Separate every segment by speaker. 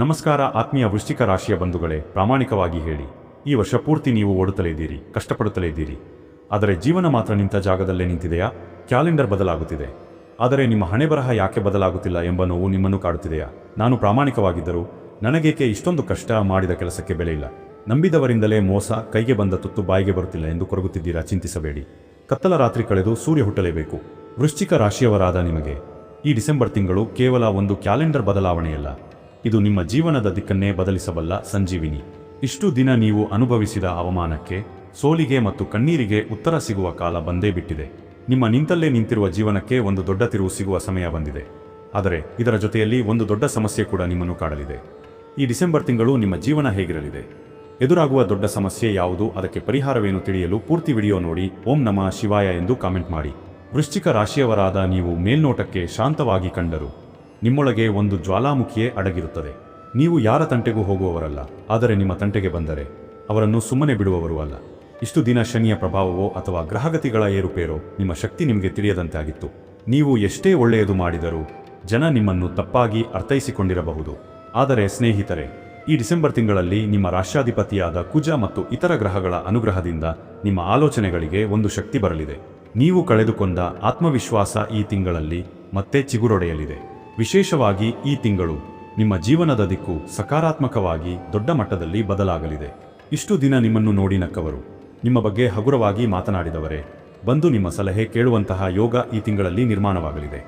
Speaker 1: ನಮಸ್ಕಾರ ಆತ್ಮೀಯ ವೃಶ್ಚಿಕ ರಾಶಿಯ ಬಂಧುಗಳೇ, ಪ್ರಾಮಾಣಿಕವಾಗಿ ಹೇಳಿ, ಈ ವರ್ಷ ಪೂರ್ತಿ ನೀವು ಓಡುತ್ತಲೇ ಇದ್ದೀರಿ, ಕಷ್ಟಪಡುತ್ತಲೇ ಇದ್ದೀರಿ. ಆದರೆ ಜೀವನ ಮಾತ್ರ ನಿಂತ ಜಾಗದಲ್ಲೇ ನಿಂತಿದೆಯಾ? ಕ್ಯಾಲೆಂಡರ್ ಬದಲಾಗುತ್ತಿದೆ, ಆದರೆ ನಿಮ್ಮ ಹಣೆಬರಹ ಯಾಕೆ ಬದಲಾಗುತ್ತಿಲ್ಲ ಎಂಬ ನೋವು ನಿಮ್ಮನ್ನು ಕಾಡುತ್ತಿದೆಯಾ? ನಾನು ಪ್ರಾಮಾಣಿಕವಾಗಿದ್ದರೂ ನನಗೇಕೆ ಇಷ್ಟೊಂದು ಕಷ್ಟ, ಮಾಡಿದ ಕೆಲಸಕ್ಕೆ ಬೆಲೆ ಇಲ್ಲ, ನಂಬಿದವರಿಂದಲೇ ಮೋಸ, ಕೈಗೆ ಬಂದ ತುತ್ತು ಬಾಯಿಗೆ ಬರುತ್ತಿಲ್ಲ ಎಂದು ಕೊರಗುತ್ತಿದ್ದೀರಾ? ಚಿಂತಿಸಬೇಡಿ. ಕತ್ತಲ ರಾತ್ರಿ ಕಳೆದು ಸೂರ್ಯ ಹುಟ್ಟಲೇಬೇಕು. ವೃಶ್ಚಿಕ ರಾಶಿಯವರಾದ ನಿಮಗೆ ಈ ಡಿಸೆಂಬರ್ ತಿಂಗಳು ಕೇವಲ ಒಂದು ಕ್ಯಾಲೆಂಡರ್ ಬದಲಾವಣೆಯಲ್ಲ, ಇದು ನಿಮ್ಮ ಜೀವನದ ದಿಕ್ಕನ್ನೇ ಬದಲಿಸಬಲ್ಲ ಸಂಜೀವಿನಿ. ಇಷ್ಟು ದಿನ ನೀವು ಅನುಭವಿಸಿದ ಅವಮಾನಕ್ಕೆ, ಸೋಲಿಗೆ ಮತ್ತು ಕಣ್ಣೀರಿಗೆ ಉತ್ತರ ಸಿಗುವ ಕಾಲ ಬಂದೇ ಬಿಟ್ಟಿದೆ. ನಿಮ್ಮ ನಿಂತಲ್ಲೇ ನಿಂತಿರುವ ಜೀವನಕ್ಕೆ ಒಂದು ದೊಡ್ಡ ತಿರುವು ಸಿಗುವ ಸಮಯ ಬಂದಿದೆ. ಆದರೆ ಇದರ ಜೊತೆಯಲ್ಲಿ ಒಂದು ದೊಡ್ಡ ಸಮಸ್ಯೆ ಕೂಡ ನಿಮ್ಮನ್ನು ಕಾಡಲಿದೆ. ಈ ಡಿಸೆಂಬರ್ ತಿಂಗಳು ನಿಮ್ಮ ಜೀವನ ಹೇಗಿರಲಿದೆ? ಎದುರಾಗುವ ದೊಡ್ಡ ಸಮಸ್ಯೆ ಯಾವುದು? ಅದಕ್ಕೆ ಪರಿಹಾರವೇನು? ತಿಳಿಯಲು ಪೂರ್ತಿ ವಿಡಿಯೋ ನೋಡಿ. ಓಂ ನಮಃ ಶಿವಾಯ ಎಂದು ಕಾಮೆಂಟ್ ಮಾಡಿ. ವೃಶ್ಚಿಕ ರಾಶಿಯವರಾದ ನೀವು ಮೇಲ್ನೋಟಕ್ಕೆ ಶಾಂತವಾಗಿ ಕಂಡರೂ ನಿಮ್ಮೊಳಗೆ ಒಂದು ಜ್ವಾಲಾಮುಖಿಯೇ ಅಡಗಿರುತ್ತದೆ. ನೀವು ಯಾರ ತಂಟೆಗೂ ಹೋಗುವವರಲ್ಲ, ಆದರೆ ನಿಮ್ಮ ತಂಟೆಗೆ ಬಂದರೆ ಅವರನ್ನು ಸುಮ್ಮನೆ ಬಿಡುವವರೂ ಅಲ್ಲ. ಇಷ್ಟು ದಿನ ಶನಿಯ ಪ್ರಭಾವವೋ ಅಥವಾ ಗ್ರಹಗತಿಗಳ ಏರುಪೇರೋ ನಿಮ್ಮ ಶಕ್ತಿ ನಿಮಗೆ ತಿಳಿಯದಂತೆ ಆಗಿತ್ತು. ನೀವು ಎಷ್ಟೇ ಒಳ್ಳೆಯದು ಮಾಡಿದರೂ ಜನ ನಿಮ್ಮನ್ನು ತಪ್ಪಾಗಿ ಅರ್ಥೈಸಿಕೊಂಡಿರಬಹುದು. ಆದರೆ ಸ್ನೇಹಿತರೆ, ಈ ಡಿಸೆಂಬರ್ ತಿಂಗಳಲ್ಲಿ ನಿಮ್ಮ ರಾಶ್ಯಾಧಿಪತಿಯಾದ ಕುಜ ಮತ್ತು ಇತರ ಗ್ರಹಗಳ ಅನುಗ್ರಹದಿಂದ ನಿಮ್ಮ ಆಲೋಚನೆಗಳಿಗೆ ಒಂದು ಶಕ್ತಿ ಬರಲಿದೆ. ನೀವು ಕಳೆದುಕೊಂಡ ಆತ್ಮವಿಶ್ವಾಸ ಈ ತಿಂಗಳಲ್ಲಿ ಮತ್ತೆ ಚಿಗುರೊಡೆಯಲಿದೆ. ವಿಶೇಷವಾಗಿ ಈ ತಿಂಗಳು ನಿಮ್ಮ ಜೀವನದ ದಿಕ್ಕು ಸಕಾರಾತ್ಮಕವಾಗಿ ದೊಡ್ಡ ಮಟ್ಟದಲ್ಲಿ ಬದಲಾಗಲಿದೆ. ಇಷ್ಟು ದಿನ ನಿಮ್ಮನ್ನು ನೋಡಿ ನಕ್ಕವರು, ನಿಮ್ಮ ಬಗ್ಗೆ ಹಗುರವಾಗಿ ಮಾತನಾಡಿದವರೇ ಬಂದು ನಿಮ್ಮ ಸಲಹೆ ಕೇಳುವಂತಹ ಯೋಗ ಈ ತಿಂಗಳಲ್ಲಿ ನಿರ್ಮಾಣವಾಗಲಿದೆ.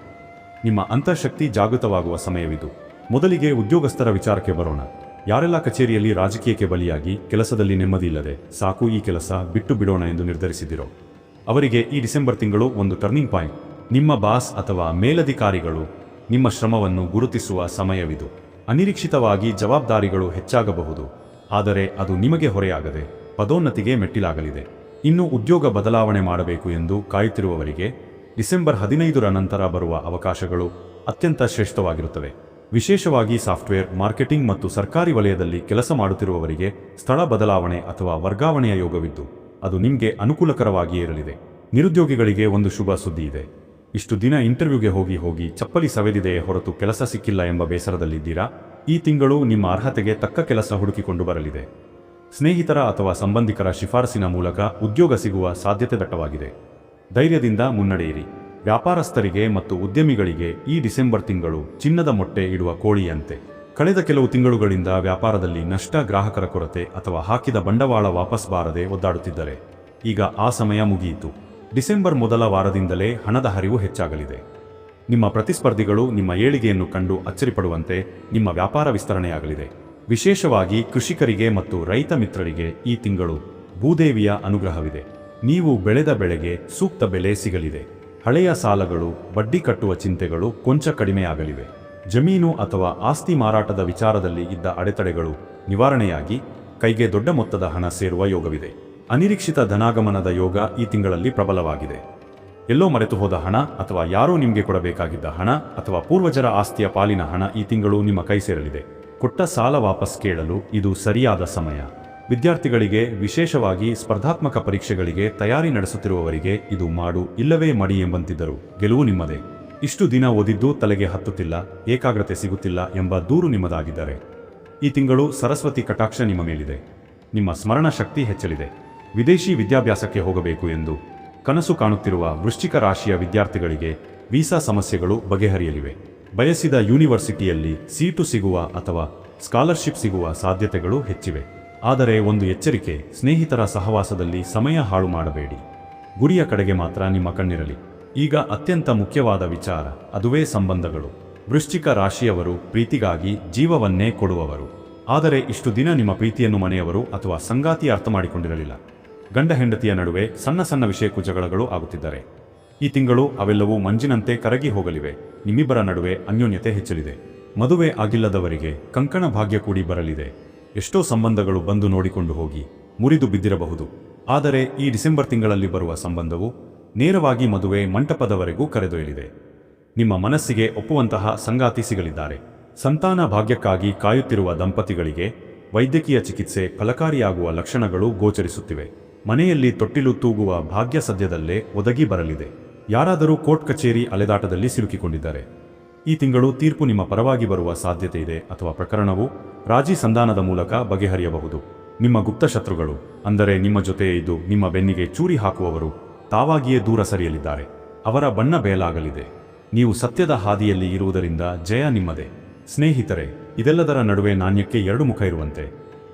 Speaker 1: ನಿಮ್ಮ ಅಂತಃಶಕ್ತಿ ಜಾಗೃತವಾಗುವ ಸಮಯವಿದು. ಮೊದಲಿಗೆ ಉದ್ಯೋಗಸ್ಥರ ವಿಚಾರಕ್ಕೆ ಬರೋಣ. ಯಾರೆಲ್ಲ ಕಚೇರಿಯಲ್ಲಿ ರಾಜಕೀಯಕ್ಕೆ ಬಲಿಯಾಗಿ ಕೆಲಸದಲ್ಲಿ ನೆಮ್ಮದಿ ಇಲ್ಲದೆ ಸಾಕು, ಈ ಕೆಲಸ ಬಿಟ್ಟು ಬಿಡೋಣ ಎಂದು ನಿರ್ಧರಿಸಿದಿರೋ ಅವರಿಗೆ ಈ ಡಿಸೆಂಬರ್ ತಿಂಗಳು ಒಂದು ಟರ್ನಿಂಗ್ ಪಾಯಿಂಟ್. ನಿಮ್ಮ ಬಾಸ್ ಅಥವಾ ಮೇಲಧಿಕಾರಿಗಳು ನಿಮ್ಮ ಶ್ರಮವನ್ನು ಗುರುತಿಸುವ ಸಮಯವಿದು. ಅನಿರೀಕ್ಷಿತವಾಗಿ ಜವಾಬ್ದಾರಿಗಳು ಹೆಚ್ಚಾಗಬಹುದು, ಆದರೆ ಅದು ನಿಮಗೆ ಹೊರೆಯಾಗದೆ ಪದೋನ್ನತಿಗೆ ಮೆಟ್ಟಿಲಾಗಲಿದೆ. ಇನ್ನು ಉದ್ಯೋಗ ಬದಲಾವಣೆ ಮಾಡಬೇಕು ಎಂದು ಕಾಯುತ್ತಿರುವವರಿಗೆ ಡಿಸೆಂಬರ್ 15ರ ನಂತರ ಬರುವ ಅವಕಾಶಗಳು ಅತ್ಯಂತ ಶ್ರೇಷ್ಠವಾಗಿರುತ್ತವೆ. ವಿಶೇಷವಾಗಿ ಸಾಫ್ಟ್ವೇರ್, ಮಾರ್ಕೆಟಿಂಗ್ ಮತ್ತು ಸರ್ಕಾರಿ ವಲಯದಲ್ಲಿ ಕೆಲಸ ಮಾಡುತ್ತಿರುವವರಿಗೆ ಸ್ಥಳ ಬದಲಾವಣೆ ಅಥವಾ ವರ್ಗಾವಣೆಯ ಯೋಗವಿದ್ದು ಅದು ನಿಮಗೆ ಅನುಕೂಲಕರವಾಗಿಯೇ ಇರಲಿದೆ. ನಿರುದ್ಯೋಗಿಗಳಿಗೆ ಒಂದು ಶುಭ ಸುದ್ದಿ ಇದೆ. ಇಷ್ಟು ದಿನ ಇಂಟರ್ವ್ಯೂಗೆ ಹೋಗಿ ಚಪ್ಪಲಿ ಸವೆದಿದೆಯೇ ಹೊರತು ಕೆಲಸ ಸಿಕ್ಕಿಲ್ಲ ಎಂಬ ಬೇಸರದಲ್ಲಿದ್ದೀರಾ? ಈ ತಿಂಗಳು ನಿಮ್ಮ ಅರ್ಹತೆಗೆ ತಕ್ಕ ಕೆಲಸ ಹುಡುಕಿಕೊಂಡು ಬರಲಿದೆ. ಸ್ನೇಹಿತರ ಅಥವಾ ಸಂಬಂಧಿಕರ ಶಿಫಾರಸಿನ ಮೂಲಕ ಉದ್ಯೋಗ ಸಿಗುವ ಸಾಧ್ಯತೆ ದಟ್ಟವಾಗಿದೆ. ಧೈರ್ಯದಿಂದ ಮುನ್ನಡೆಯಿರಿ. ವ್ಯಾಪಾರಸ್ಥರಿಗೆ ಮತ್ತು ಉದ್ಯಮಿಗಳಿಗೆ ಈ ಡಿಸೆಂಬರ್ ತಿಂಗಳು ಚಿನ್ನದ ಮೊಟ್ಟೆ ಇಡುವ ಕೋಳಿಯಂತೆ. ಕಳೆದ ಕೆಲವು ತಿಂಗಳುಗಳಿಂದ ವ್ಯಾಪಾರದಲ್ಲಿ ನಷ್ಟ, ಗ್ರಾಹಕರ ಕೊರತೆ ಅಥವಾ ಹಾಕಿದ ಬಂಡವಾಳ ವಾಪಸ್ ಬಾರದೆ ಒದ್ದಾಡುತ್ತಿದ್ದರೆ ಈಗ ಆ ಸಮಯ ಮುಗಿಯಿತು. ಡಿಸೆಂಬರ್ ಮೊದಲ ವಾರದಿಂದಲೇ ಹಣದ ಹರಿವು ಹೆಚ್ಚಾಗಲಿದೆ. ನಿಮ್ಮ ಪ್ರತಿಸ್ಪರ್ಧಿಗಳು ನಿಮ್ಮ ಏಳಿಗೆಯನ್ನು ಕಂಡು ಅಚ್ಚರಿಪಡುವಂತೆ ನಿಮ್ಮ ವ್ಯಾಪಾರ ವಿಸ್ತರಣೆಯಾಗಲಿದೆ. ವಿಶೇಷವಾಗಿ ಕೃಷಿಕರಿಗೆ ಮತ್ತು ರೈತ ಮಿತ್ರರಿಗೆ ಈ ತಿಂಗಳು ಭೂದೇವಿಯ ಅನುಗ್ರಹವಿದೆ. ನೀವು ಬೆಳೆದ ಬೆಳೆಗೆ ಸೂಕ್ತ ಬೆಲೆ ಸಿಗಲಿದೆ. ಹಳೆಯ ಸಾಲಗಳು, ಬಡ್ಡಿ ಕಟ್ಟುವ ಚಿಂತೆಗಳು ಕೊಂಚ ಕಡಿಮೆಯಾಗಲಿವೆ. ಜಮೀನು ಅಥವಾ ಆಸ್ತಿ ಮಾರಾಟದ ವಿಚಾರದಲ್ಲಿ ಇದ್ದ ಅಡೆತಡೆಗಳು ನಿವಾರಣೆಯಾಗಿ ಕೈಗೆ ದೊಡ್ಡ ಮೊತ್ತದ ಹಣ ಸೇರುವ ಯೋಗವಿದೆ. ಅನಿರೀಕ್ಷಿತ ಧನಾಗಮನದ ಯೋಗ ಈ ತಿಂಗಳಲ್ಲಿ ಪ್ರಬಲವಾಗಿದೆ. ಎಲ್ಲೋ ಮರೆತು ಹೋದ ಹಣ ಅಥವಾ ಯಾರೋ ನಿಮಗೆ ಕೊಡಬೇಕಾಗಿದ್ದ ಹಣ ಅಥವಾ ಪೂರ್ವಜರ ಆಸ್ತಿಯ ಪಾಲಿನ ಹಣ ಈ ತಿಂಗಳು ನಿಮ್ಮ ಕೈ ಸೇರಲಿದೆ. ಕೊಟ್ಟ ಸಾಲ ವಾಪಸ್ ಕೇಳಲು ಇದು ಸರಿಯಾದ ಸಮಯ. ವಿದ್ಯಾರ್ಥಿಗಳಿಗೆ, ವಿಶೇಷವಾಗಿ ಸ್ಪರ್ಧಾತ್ಮಕ ಪರೀಕ್ಷೆಗಳಿಗೆ ತಯಾರಿ ನಡೆಸುತ್ತಿರುವವರಿಗೆ ಇದು ಮಾಡು ಇಲ್ಲವೇ ಮಡಿ ಎಂಬಂತಿದ್ದರೂ ಗೆಲುವು ನಿಮ್ಮದೇ. ಇಷ್ಟು ದಿನ ಓದಿದ್ದು ತಲೆಗೆ ಹತ್ತುತ್ತಿಲ್ಲ, ಏಕಾಗ್ರತೆ ಸಿಗುತ್ತಿಲ್ಲ ಎಂಬ ದೂರು ನಿಮ್ಮದಾಗಿದ್ದರೆ ಈ ತಿಂಗಳು ಸರಸ್ವತಿ ಕಟಾಕ್ಷ ನಿಮ್ಮ ಮೇಲಿದೆ. ನಿಮ್ಮ ಸ್ಮರಣ ಶಕ್ತಿ ಹೆಚ್ಚಲಿದೆ. ವಿದೇಶಿ ವಿದ್ಯಾಭ್ಯಾಸಕ್ಕೆ ಹೋಗಬೇಕು ಎಂದು ಕನಸು ಕಾಣುತ್ತಿರುವ ವೃಶ್ಚಿಕ ರಾಶಿಯ ವಿದ್ಯಾರ್ಥಿಗಳಿಗೆ ವೀಸಾ ಸಮಸ್ಯೆಗಳು ಬಗೆಹರಿಯಲಿವೆ. ಬಯಸಿದ ಯೂನಿವರ್ಸಿಟಿಯಲ್ಲಿ ಸೀಟು ಸಿಗುವ ಅಥವಾ ಸ್ಕಾಲರ್ಶಿಪ್ ಸಿಗುವ ಸಾಧ್ಯತೆಗಳು ಹೆಚ್ಚಿವೆ. ಆದರೆ ಒಂದು ಎಚ್ಚರಿಕೆ, ಸ್ನೇಹಿತರ ಸಹವಾಸದಲ್ಲಿ ಸಮಯ ಹಾಳು ಮಾಡಬೇಡಿ. ಗುರಿಯ ಕಡೆಗೆ ಮಾತ್ರ ನಿಮ್ಮ ಕಣ್ಣಿರಲಿ. ಈಗ ಅತ್ಯಂತ ಮುಖ್ಯವಾದ ವಿಚಾರ, ಅದುವೇ ಸಂಬಂಧಗಳು. ವೃಶ್ಚಿಕ ರಾಶಿಯವರು ಪ್ರೀತಿಗಾಗಿ ಜೀವವನ್ನೇ ಕೊಡುವವರು. ಆದರೆ ಇಷ್ಟು ದಿನ ನಿಮ್ಮ ಪ್ರೀತಿಯನ್ನು ಮನೆಯವರು ಅಥವಾ ಸಂಗಾತಿ ಅರ್ಥ ಮಾಡಿಕೊಂಡಿರಲಿಲ್ಲ. ಗಂಡ ಹೆಂಡತಿಯ ನಡುವೆ ಸಣ್ಣ ಸಣ್ಣ ವಿಷಯಕ್ಕೂ ಜಗಳಗಳು ಆಗುತ್ತಿದ್ದಾರೆ. ಈ ತಿಂಗಳು ಅವೆಲ್ಲವೂ ಮಂಜಿನಂತೆ ಕರಗಿ ಹೋಗಲಿವೆ. ನಿಮ್ಮಿಬ್ಬರ ನಡುವೆ ಅನ್ಯೋನ್ಯತೆ ಹೆಚ್ಚಲಿದೆ. ಮದುವೆ ಆಗಿಲ್ಲದವರಿಗೆ ಕಂಕಣ ಭಾಗ್ಯ ಕೂಡಿ ಬರಲಿದೆ. ಎಷ್ಟೋ ಸಂಬಂಧಗಳು ಬಂದು ನೋಡಿಕೊಂಡು ಹೋಗಿ ಮುರಿದು ಬಿದ್ದಿರಬಹುದು. ಆದರೆ ಈ ಡಿಸೆಂಬರ್ ತಿಂಗಳಲ್ಲಿ ಬರುವ ಸಂಬಂಧವು ನೇರವಾಗಿ ಮದುವೆ ಮಂಟಪದವರೆಗೂ ಕರೆದೊಯ್ಯಲಿದೆ. ನಿಮ್ಮ ಮನಸ್ಸಿಗೆ ಒಪ್ಪುವಂತಹ ಸಂಗಾತಿ ಸಿಗಲಿದ್ದಾರೆ. ಸಂತಾನ ಭಾಗ್ಯಕ್ಕಾಗಿ ಕಾಯುತ್ತಿರುವ ದಂಪತಿಗಳಿಗೆ ವೈದ್ಯಕೀಯ ಚಿಕಿತ್ಸೆ ಫಲಕಾರಿಯಾಗುವ ಲಕ್ಷಣಗಳು ಗೋಚರಿಸುತ್ತಿವೆ. ಮನೆಯಲ್ಲಿ ತೊಟ್ಟಿಲು ತೂಗುವ ಭಾಗ್ಯ ಸದ್ಯದಲ್ಲೇ ಒದಗಿ ಬರಲಿದೆ. ಯಾರಾದರೂ ಕೋರ್ಟ್ ಕಚೇರಿ ಅಲೆದಾಟದಲ್ಲಿ ಸಿಲುಕಿಕೊಂಡಿದ್ದಾರೆ. ಈ ತಿಂಗಳು ತೀರ್ಪು ನಿಮ್ಮ ಪರವಾಗಿ ಬರುವ ಸಾಧ್ಯತೆ ಇದೆ ಅಥವಾ ಪ್ರಕರಣವು ರಾಜಿ ಸಂಧಾನದ ಮೂಲಕ ಬಗೆಹರಿಯಬಹುದು. ನಿಮ್ಮ ಗುಪ್ತ ಶತ್ರುಗಳು, ಅಂದರೆ ನಿಮ್ಮ ಜೊತೆ ಇದ್ದು ನಿಮ್ಮ ಬೆನ್ನಿಗೆ ಚೂರಿ ಹಾಕುವವರು, ತಾವಾಗಿಯೇ ದೂರ ಸರಿಯಲಿದ್ದಾರೆ. ಅವರ ಬಣ್ಣ ಬಯಲಾಗಲಿದೆ. ನೀವು ಸತ್ಯದ ಹಾದಿಯಲ್ಲಿ ಇರುವುದರಿಂದ ಜಯ ನಿಮ್ಮದೇ. ಸ್ನೇಹಿತರೆ, ಇದೆಲ್ಲದರ ನಡುವೆ ನಾಣ್ಯಕ್ಕೆ ಎರಡು ಮುಖ ಇರುವಂತೆ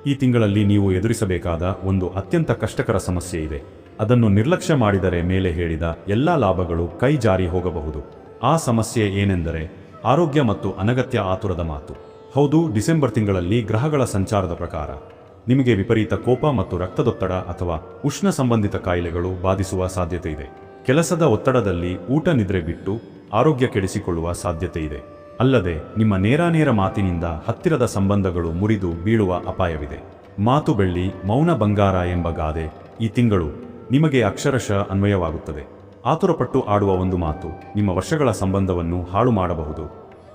Speaker 1: ಈ ತಿಂಗಳಲ್ಲಿ ನೀವು ಎದುರಿಸಬೇಕಾದ ಒಂದು ಅತ್ಯಂತ ಕಷ್ಟಕರ ಸಮಸ್ಯೆ ಇದೆ. ಅದನ್ನು ನಿರ್ಲಕ್ಷ್ಯ ಮಾಡಿದರೆ ಮೇಲೆ ಹೇಳಿದ ಎಲ್ಲಾ ಲಾಭಗಳು ಕೈ ಜಾರಿ ಹೋಗಬಹುದು. ಆ ಸಮಸ್ಯೆ ಏನೆಂದರೆ ಆರೋಗ್ಯ ಮತ್ತು ಅನಗತ್ಯ ಆತುರದ ಮಾತು. ಹೌದು, ಡಿಸೆಂಬರ್ ತಿಂಗಳಲ್ಲಿ ಗ್ರಹಗಳ ಸಂಚಾರದ ಪ್ರಕಾರ ನಿಮಗೆ ವಿಪರೀತ ಕೋಪ ಮತ್ತು ರಕ್ತದೊತ್ತಡ ಅಥವಾ ಉಷ್ಣ ಸಂಬಂಧಿತ ಕಾಯಿಲೆಗಳು ಬಾಧಿಸುವ ಸಾಧ್ಯತೆ ಇದೆ. ಕೆಲಸದ ಒತ್ತಡದಲ್ಲಿ ಊಟ ನಿದ್ರೆ ಬಿಟ್ಟು ಆರೋಗ್ಯ ಕೆಡಿಸಿಕೊಳ್ಳುವ ಸಾಧ್ಯತೆ ಇದೆ. ಅಲ್ಲದೆ ನಿಮ್ಮ ನೇರಾನೇರ ಮಾತಿನಿಂದ ಹತ್ತಿರದ ಸಂಬಂಧಗಳು ಮುರಿದು ಬೀಳುವ ಅಪಾಯವಿದೆ. ಮಾತು ಬೆಳ್ಳಿ, ಮೌನ ಬಂಗಾರ ಎಂಬ ಗಾದೆ ಈ ತಿಂಗಳು ನಿಮಗೆ ಅಕ್ಷರಶಃ ಅನ್ವಯವಾಗುತ್ತದೆ. ಆತುರಪಟ್ಟು ಆಡುವ ಒಂದು ಮಾತು ನಿಮ್ಮ ವರ್ಷಗಳ ಸಂಬಂಧವನ್ನು ಹಾಳು ಮಾಡಬಹುದು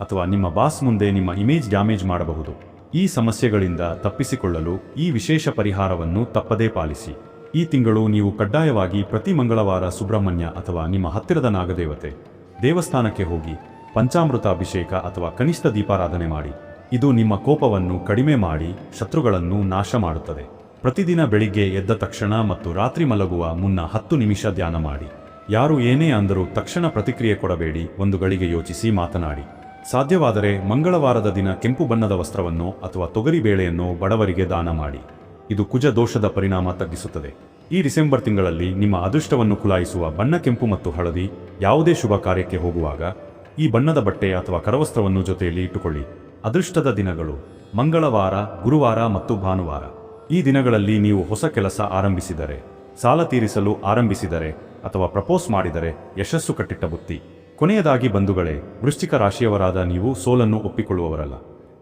Speaker 1: ಅಥವಾ ನಿಮ್ಮ ಬಾಸ್ ಮುಂದೆ ನಿಮ್ಮ ಇಮೇಜ್ ಡ್ಯಾಮೇಜ್ ಮಾಡಬಹುದು. ಈ ಸಮಸ್ಯೆಗಳಿಂದ ತಪ್ಪಿಸಿಕೊಳ್ಳಲು ಈ ವಿಶೇಷ ಪರಿಹಾರವನ್ನು ತಪ್ಪದೇ ಪಾಲಿಸಿ. ಈ ತಿಂಗಳು ನೀವು ಕಡ್ಡಾಯವಾಗಿ ಪ್ರತಿ ಮಂಗಳವಾರ ಸುಬ್ರಹ್ಮಣ್ಯ ಅಥವಾ ನಿಮ್ಮ ಹತ್ತಿರದ ನಾಗದೇವತೆ ದೇವಸ್ಥಾನಕ್ಕೆ ಹೋಗಿ ಪಂಚಾಮೃತ ಅಭಿಷೇಕ ಅಥವಾ ಕನಿಷ್ಠ ದೀಪಾರಾಧನೆ ಮಾಡಿ. ಇದು ನಿಮ್ಮ ಕೋಪವನ್ನು ಕಡಿಮೆ ಮಾಡಿ ಶತ್ರುಗಳನ್ನು ನಾಶ ಮಾಡುತ್ತದೆ. ಪ್ರತಿದಿನ ಬೆಳಿಗ್ಗೆ ಎದ್ದ ತಕ್ಷಣ ಮತ್ತು ರಾತ್ರಿ ಮಲಗುವ ಮುನ್ನ 10 ನಿಮಿಷ ಧ್ಯಾನ ಮಾಡಿ. ಯಾರು ಏನೇ ಅಂದರೂ ತಕ್ಷಣ ಪ್ರತಿಕ್ರಿಯೆ ಕೊಡಬೇಡಿ. ಒಂದು ಗಳಿಗೆ ಯೋಚಿಸಿ ಮಾತನಾಡಿ. ಸಾಧ್ಯವಾದರೆ ಮಂಗಳವಾರದ ದಿನ ಕೆಂಪು ಬಣ್ಣದ ವಸ್ತ್ರವನ್ನೋ ಅಥವಾ ತೊಗರಿ ಬೇಳೆಯನ್ನೋ ಬಡವರಿಗೆ ದಾನ ಮಾಡಿ. ಇದು ಕುಜ ದೋಷದ ಪರಿಣಾಮ ತಗ್ಗಿಸುತ್ತದೆ. ಈ ಡಿಸೆಂಬರ್ ತಿಂಗಳಲ್ಲಿ ನಿಮ್ಮ ಅದೃಷ್ಟವನ್ನು ಕುಲಾಯಿಸುವ ಬಣ್ಣ ಕೆಂಪು ಮತ್ತು ಹಳದಿ. ಯಾವುದೇ ಶುಭ ಕಾರ್ಯಕ್ಕೆ ಹೋಗುವಾಗ ಈ ಬಣ್ಣದ ಬಟ್ಟೆ ಅಥವಾ ಕರವಸ್ತ್ರವನ್ನು ಜೊತೆಯಲ್ಲಿ ಇಟ್ಟುಕೊಳ್ಳಿ. ಅದೃಷ್ಟದ ದಿನಗಳು ಮಂಗಳವಾರ, ಗುರುವಾರ ಮತ್ತು ಭಾನುವಾರ. ಈ ದಿನಗಳಲ್ಲಿ ನೀವು ಹೊಸ ಕೆಲಸ ಆರಂಭಿಸಿದರೆ, ಸಾಲ ತೀರಿಸಲು ಆರಂಭಿಸಿದರೆ ಅಥವಾ ಪ್ರಪೋಸ್ ಮಾಡಿದರೆ ಯಶಸ್ಸು ಕಟ್ಟಿಟ್ಟ ಬುತ್ತಿ. ಕೊನೆಯದಾಗಿ ಬಂಧುಗಳೇ, ವೃಶ್ಚಿಕ ರಾಶಿಯವರಾದ ನೀವು ಸೋಲನ್ನು ಒಪ್ಪಿಕೊಳ್ಳುವವರಲ್ಲ.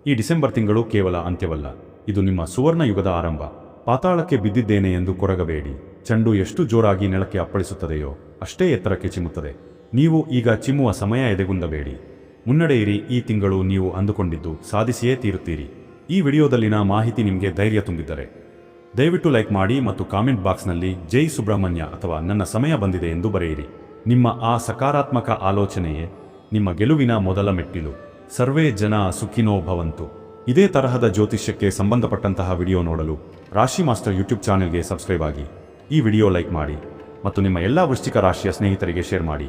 Speaker 1: ಈ ಡಿಸೆಂಬರ್ ತಿಂಗಳು ಕೇವಲ ಅಂತ್ಯವಲ್ಲ, ಇದು ನಿಮ್ಮ ಸುವರ್ಣ ಯುಗದ ಆರಂಭ. ಪಾತಾಳಕ್ಕೆ ಬಿದ್ದಿದ್ದೇನೆ ಎಂದು ಕೊರಗಬೇಡಿ. ಚೆಂಡು ಎಷ್ಟು ಜೋರಾಗಿ ನೆಲಕ್ಕೆ ಅಪ್ಪಳಿಸುತ್ತದೆಯೋ ಅಷ್ಟೇ ಎತ್ತರಕ್ಕೆ ಚಿಮ್ಮುತ್ತದೆ. ನೀವು ಈಗ ಚಿಮ್ಮುವ ಸಮಯ ಎದೆಗುಂದಬೇಡಿ. ಮುನ್ನಡೆಯಿರಿ. ಈ ತಿಂಗಳು ನೀವು ಅಂದುಕೊಂಡಿದ್ದು ಸಾಧಿಸಿಯೇ ತೀರುತ್ತೀರಿ. ಈ ವಿಡಿಯೋದಲ್ಲಿನ ಮಾಹಿತಿ ನಿಮಗೆ ಧೈರ್ಯ ತುಂಬಿದ್ದರೆ ದಯವಿಟ್ಟು ಲೈಕ್ ಮಾಡಿ ಮತ್ತು ಕಾಮೆಂಟ್ ಬಾಕ್ಸ್ನಲ್ಲಿ ಜೈ ಸುಬ್ರಹ್ಮಣ್ಯ ಅಥವಾ ನನ್ನ ಸಮಯ ಬಂದಿದೆ ಎಂದು ಬರೆಯಿರಿ. ನಿಮ್ಮ ಆ ಸಕಾರಾತ್ಮಕ ಆಲೋಚನೆಯೇ ನಿಮ್ಮ ಗೆಲುವಿನ ಮೊದಲ ಮೆಟ್ಟಿಲು. ಸರ್ವೇ ಜನ ಸುಖಿನೋ ಭವಂತು. ಇದೇ ತರಹದ ಜ್ಯೋತಿಷ್ಯಕ್ಕೆ ಸಂಬಂಧಪಟ್ಟಂತಹ ವಿಡಿಯೋ ನೋಡಲು ರಾಶಿ ಮಾಸ್ಟರ್ ಯೂಟ್ಯೂಬ್ ಚಾನೆಲ್ಗೆ ಸಬ್ಸ್ಕ್ರೈಬ್ ಆಗಿ. ಈ ವಿಡಿಯೋ ಲೈಕ್ ಮಾಡಿ ಮತ್ತು ನಿಮ್ಮ ಎಲ್ಲ ವೃಶ್ಚಿಕ ರಾಶಿಯ ಸ್ನೇಹಿತರಿಗೆ ಶೇರ್ ಮಾಡಿ.